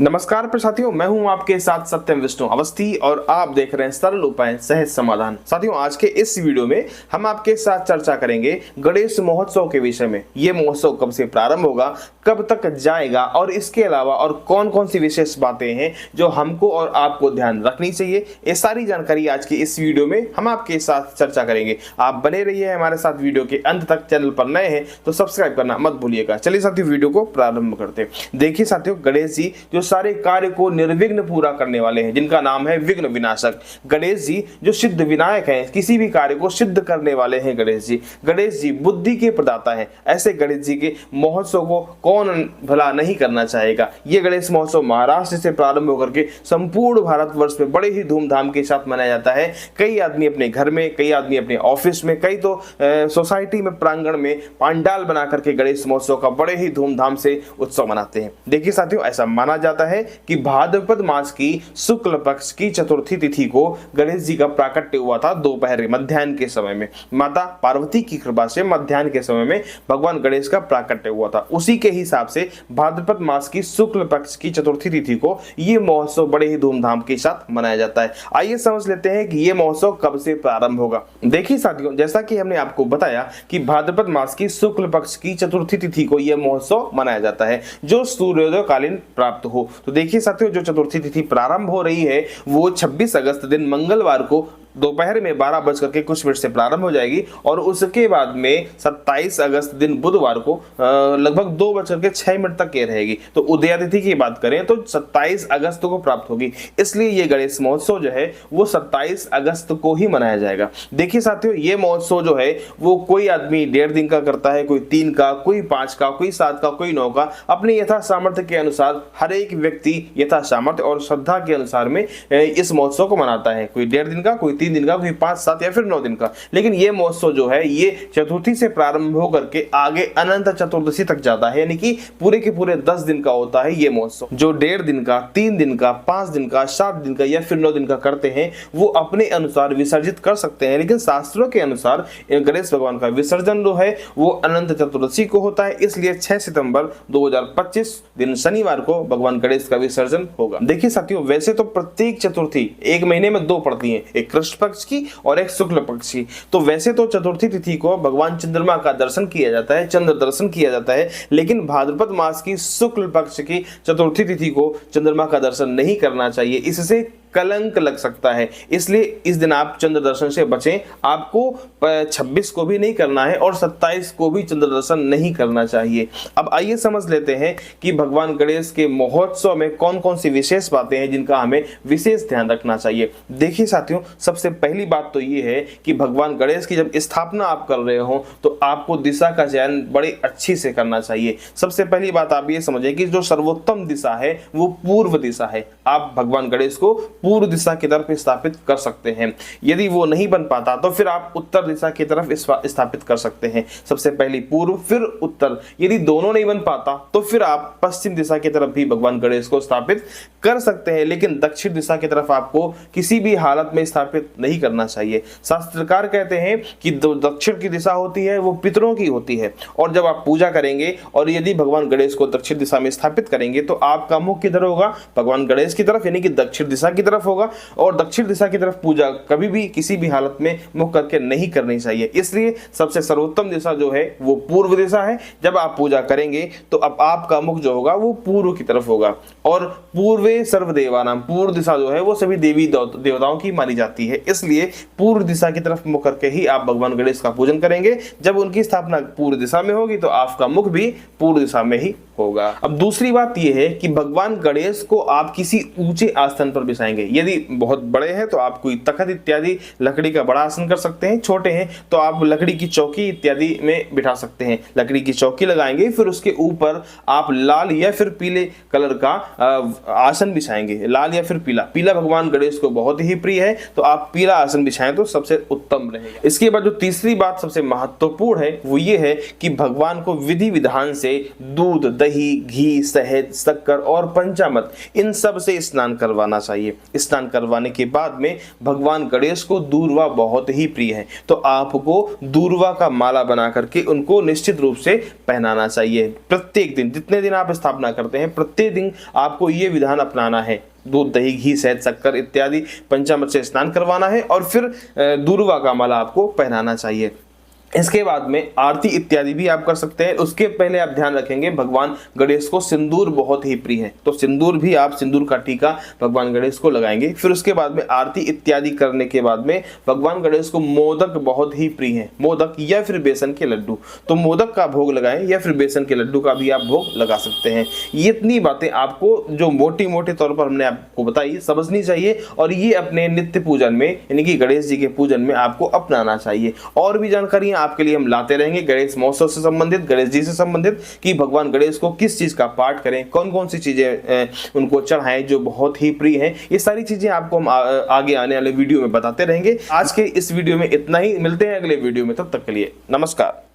नमस्कार साथियों, मैं हूं आपके साथ सत्यम विष्णु अवस्थी और आप देख रहे हैं सरल उपाय सहज समाधान। साथियों, आज के इस वीडियो में हम आपके साथ चर्चा करेंगे गणेश महोत्सव के विषय में। ये महोत्सव कब से प्रारंभ होगा, कब तक जाएगा और इसके अलावा और कौन कौन सी विशेष बातें हैं जो हमको और आपको ध्यान रखनी चाहिए, ये सारी जानकारी आज की इस वीडियो में हम आपके साथ चर्चा करेंगे। आप बने रहिए हमारे साथ वीडियो के अंत तक। चैनल पर नए हैं तो सब्सक्राइब करना मत भूलिएगा। चलिए साथियों, वीडियो को प्रारंभ करते हैं। देखिए साथियों, गणेश जी जो सारे कार्य को निर्विघ्न पूरा करने वाले हैं, जिनका नाम है विघ्न विनाशक। गणेश जी जो सिद्ध विनायक हैं, किसी भी कार्य को सिद्ध करने वाले हैं गणेश जी। गणेश जी बुद्धि के प्रदाता हैं। ऐसे गणेश जी के महोत्सव को कौन भला नहीं करना चाहेगा। ये गणेश महोत्सव महाराष्ट्र से प्रारंभ होकर के संपूर्ण भारतवर्ष में बड़े ही धूमधाम के साथ मनाया जाता है। कई आदमी अपने घर में, कई आदमी अपने ऑफिस में, कई तो सोसाइटी में प्रांगण में पंडाल बना करके गणेश महोत्सव का बड़े ही धूमधाम से उत्सव मनाते हैं। देखिए साथियों, ऐसा माना जाता है कि भाद्रपद मास की शुक्ल पक्ष की चतुर्थी तिथि को गणेश जी का प्राकट्य हुआ था दोपहर मध्याह्न के समय में। माता पार्वती की कृपा से मध्याह्न के समय में भगवान गणेश का प्राकट्य हुआ था। उसी के हिसाब से भाद्रपद मास की शुक्ल पक्ष की चतुर्थी तिथि को ये महोत्सव बड़े ही धूमधाम के साथ मनाया जाता है। आइए समझ लेते हैं कि ये महोत्सव कब से प्रारंभ होगा। देखिए साथियों, जैसा कि हमने आपको बताया कि भाद्रपद मास की शुक्ल पक्ष की चतुर्थी तिथि को यह महोत्सव मनाया जाता है जो सूर्योदय कालीन प्राप्त हो। तो देखिए साथियों, जो चतुर्थी तिथि प्रारंभ हो रही है वो 26 अगस्त दिन मंगलवार को दोपहर में 12:कुछ से प्रारंभ हो जाएगी और उसके बाद में 27 अगस्त दिन बुधवार को लगभग 2:06 तक ये रहेगी। तो उदया तिथि की बात करें तो 27 अगस्त को प्राप्त होगी। इसलिए ये गणेश महोत्सव जो है वो 27 अगस्त को ही मनाया जाएगा। देखिए साथियों, ये महोत्सव जो है वो कोई आदमी 1.5 दिन का करता है, कोई 3 का, कोई 5 का, कोई 7 का, कोई 9 का। अपने यथा सामर्थ्य के अनुसार हर एक व्यक्ति यथा सामर्थ्य और श्रद्धा के अनुसार में इस महोत्सव को मनाता है। कोई 1.5 दिन का, कोई 3 दिन का, कोई 5, 7 या फिर 9 दिन का। लेकिन ये महोत्सव जो है ये चतुर्थी से प्रारंभ होकर के आगे अनंत चतुर्दशी तक जाता है, यानी कि पूरे के पूरे 10 दिन का होता है ये महोत्सव। जो 1.5 दिन का, 3 दिन का, 5 दिन का, 7 दिन का या फिर 9 दिन का करते हैं वो अपने अनुसार विसर्जित कर सकते हैं। लेकिन शास्त्रों के अनुसार गणेश भगवान का विसर्जन जो है वो अनंत चतुर्दशी को होता है। इसलिए 6 सितंबर 2025 दिन शनिवार को भगवान गणेश का विसर्जन होगा। देखिए साथियों, वैसे तो प्रत्येक चतुर्थी एक महीने में 2 पड़ती है, एक कृष्ण पक्ष की और एक शुक्ल पक्ष की। तो वैसे तो चतुर्थी तिथि को भगवान चंद्रमा का दर्शन किया जाता है, चंद्र दर्शन किया जाता है। लेकिन भाद्रपद मास की शुक्ल पक्ष की चतुर्थी तिथि को चंद्रमा का दर्शन नहीं करना चाहिए, इससे कलंक लग सकता है। इसलिए इस दिन आप चंद्र दर्शन से बचें। आपको 26 को भी नहीं करना है और 27 को भी चंद्र दर्शन नहीं करना चाहिए। अब आइए समझ लेते हैं कि भगवान गणेश के महोत्सव में कौन कौन सी विशेष बातें हैं जिनका हमें विशेष ध्यान रखना चाहिए। देखिए साथियों, सबसे पहली बात तो ये है कि भगवान गणेश की जब स्थापना आप कर रहे हो तो आपको दिशा का चयन बड़ी अच्छी से करना चाहिए। सबसे पहली बात आप ये समझें कि जो सर्वोत्तम दिशा है वो पूर्व दिशा है। आप भगवान गणेश को पूर्व दिशा की तरफ स्थापित कर सकते हैं। यदि वो नहीं बन पाता तो फिर आप उत्तर दिशा की तरफ स्थापित कर सकते हैं। सबसे पहले पूर्व फिर उत्तर। यदि दोनों नहीं बन पाता तो फिर आप पश्चिम दिशा की तरफ भी भगवान गणेश को स्थापित कर सकते हैं। लेकिन दक्षिण दिशा की तरफ आपको किसी भी हालत में स्थापित नहीं करना चाहिए। शास्त्रकार कहते हैं कि दक्षिण की दिशा होती है वो पितरों की होती है, और जब आप पूजा करेंगे और यदि भगवान गणेश को दक्षिण दिशा में स्थापित करेंगे तो आपका मुख किधर होगा? भगवान गणेश की तरफ, यानी कि दक्षिण दिशा की तरफ होगा। और दक्षिण दिशा की तरफ पूजा कभी भी किसी भी हालत में मुख करके नहीं करनी चाहिए। इसलिए सबसे सर्वोत्तम दिशा जो है वो पूर्व दिशा है। जब आप पूजा करेंगे तो अब आपका मुख जो होगा वो पूर्व की तरफ होगा। और पूर्वे सर्वदेवानाम, पूर्व दिशा जो है वो सभी देवी देवताओं की मानी जाती है। इसलिए पूर्व दिशा की तरफ मुख करके ही आप भगवान गणेश का पूजन करेंगे। जब उनकी स्थापना पूर्व दिशा में होगी तो आपका मुख भी पूर्व दिशा में ही होगा। अब दूसरी बात यह है कि भगवान गणेश को आप किसी ऊंचे आसन पर बिछाएंगे। यदि बहुत बड़े हैं तो आप कोई तख्त इत्यादि लकड़ी का बड़ा आसन कर सकते हैं, छोटे हैं तो आप लकड़ी की चौकी इत्यादि में बिठा सकते हैं। लकड़ी की चौकी लगाएंगे, फिर उसके ऊपर आप लाल या फिर पीले कलर का आसन बिछाएंगे। लाल या फिर पीला। पीला भगवान गणेश को बहुत ही प्रिय है, तो आप पीला आसन बिछाएं तो सबसे उत्तम रहेगा। इसके बाद जो तीसरी बात सबसे महत्वपूर्ण है वो ये है कि भगवान को विधि विधान से दूध, दही, घी, शहद, शक्कर और पंचामृत इन सब से स्नान करवाना चाहिए। स्नान करवाने के बाद में भगवान गणेश को दूर्वा बहुत ही प्रिय है, तो आपको दूर्वा का माला बना करके उनको निश्चित रूप से पहनाना चाहिए। प्रत्येक दिन, जितने दिन आप स्थापना करते हैं, प्रत्येक दिन आपको ये विधान अपनाना है। दूध, दही, घी, शहद, शक्कर इत्यादि पंचामृत से स्नान करवाना है और फिर दूर्वा का माला आपको पहनाना चाहिए। इसके बाद में आरती इत्यादि भी आप कर सकते हैं। उसके पहले आप ध्यान रखेंगे, भगवान गणेश को सिंदूर बहुत ही प्रिय है, तो सिंदूर भी आप, सिंदूर का टीका भगवान गणेश को लगाएंगे। फिर उसके बाद में आरती इत्यादि करने के बाद में भगवान गणेश को मोदक बहुत ही प्रिय है, मोदक या फिर बेसन के लड्डू, तो मोदक का भोग लगाएं या फिर बेसन के लड्डू का भी आप भोग लगा सकते हैं। ये इतनी बातें आपको जो मोटे मोटे तौर पर हमने आपको बताई समझनी चाहिए और ये अपने नित्य पूजन में, यानी कि गणेश जी के पूजन में आपको अपनाना चाहिए। और भी जानकारी आपके लिए हम लाते रहेंगे गणेश महोत्सव से संबंधित, गणेश जी से संबंधित, कि भगवान गणेश को किस चीज का पाठ करें, कौन कौन सी चीजें उनको चढ़ाएं जो बहुत ही प्रिय हैं। ये सारी चीजें आपको हम आगे आने वाले वीडियो में बताते रहेंगे। आज के इस वीडियो में इतना ही, मिलते हैं अगले वीडियो में, तब तक के लिए नमस्कार।